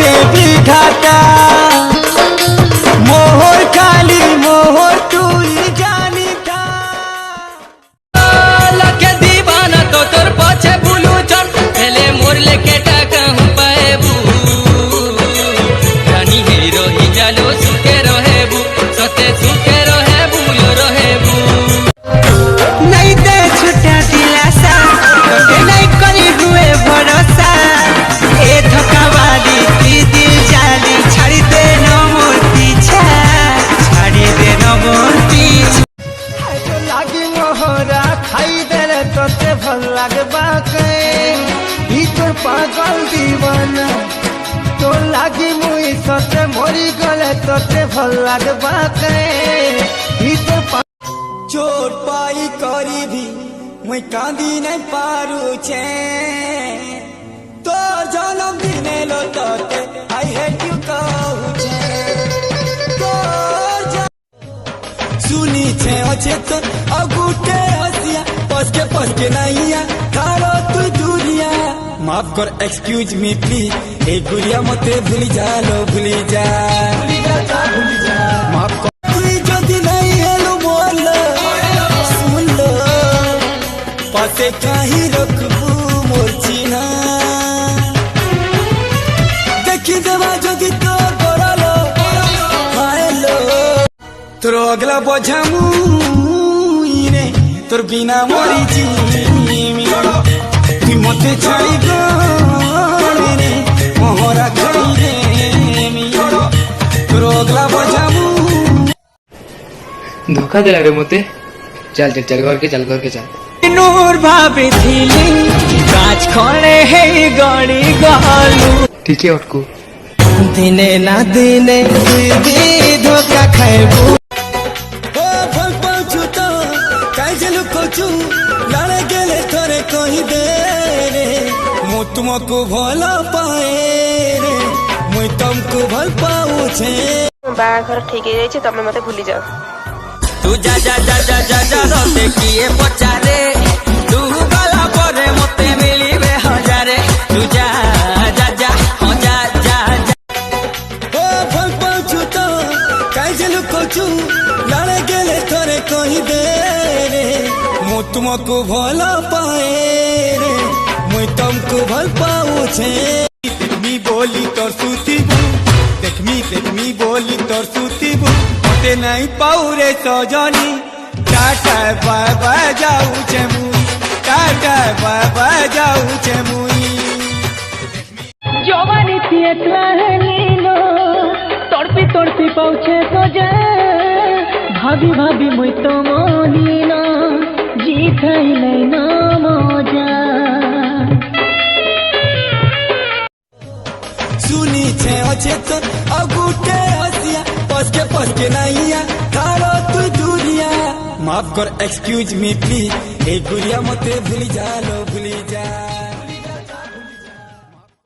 देवी घाटा मोहर काली मोहर तुई जानी था लगे दीवाना तो तोर पछे बुलू चल पहले मोर लेके टाका हूँ पाएबू रानी हीरो ही जालो सुखे रहेबू सते सुखे रहेबू लो रहेबू नहीं दे छुट्टा दिलासा तोके नहीं करी हुए भरोसा ए धोखावादी की दिल जाली छाड़ी दे न मोर पीछा छाड़ी दे न मोर पीछा तो लागी मोहरा खाई दे रे तोते भल लागबा के ई तोर पागल दीवाना तो लागी मुई सते मरी गले तोते भल लागबा के ई तोर चोट पाई करी भी मुई कांदी नहीं पारू छे तोर जन्म दिने लो तोते आई हेट यू कहू छे तोर सुनी छे अच्छे तो अगुटे हसिया पस के नैया थारो तू दूरिया माफ कर एक्सक्यूज मी प्लीज ए गुड़िया मते भूली जा लो भूली जा माफ कर तुई जदी नहीं हेलो मोल सुन लो पासे काही रखबू मोर चिन्हा देखी देवा जदी तो गोरालो हायलो तोर अगला बोझामू इने तोर बिना मोरी जीमी तुई मते छाड़ी गने मोहरा खाई देमी तोर अगला बोझामू धोखा दिला रे मते चल चल चल घर के चल नूर भाभी थीली गाछ खड़े है गड़ी गलू ठीक है अटकू दिने ना दिने भी धोखा खाइबू ओ फल पाछू तो काई जलु कोचू लड़े गेले थोरे कहि दे रे मु तुमको भला पाए रे मुई तुमको भल पाऊ छे बाघर ठीक है जाइए तब मत भूली जाओ तू जा जा जा जा जा जा रोते किए पचारे तू गला परे मते मिलिबे हजारे तू जा जा जा हो जा जा जा ओ फल पाछू तो काई जलु कोचू लड़े गेले थोरे कहि दे रे मु तुमको भला पाए रे मुई तुमको भल पाऊ छे मी बोली तोर सुतीबू देख मी बोली तोर सुतीबू मते नहीं पाऊ रे सजनी टाटा बाय बाय जाऊ छे मुई टाटा बाय बाय जाऊ छे मुई जवानी थिए लीलो तड़पी तड़पी पहुँचे तो जा भाभी भाभी मुई तो मनीना जीत नहीं ना मजा सुनी छे अच्छे तो अगुटे हसिया पस के नैया थारो तू दूरिया माफ कर एक्सक्यूज मी प्लीज ए गुड़िया मते भूली जा लो भूली जा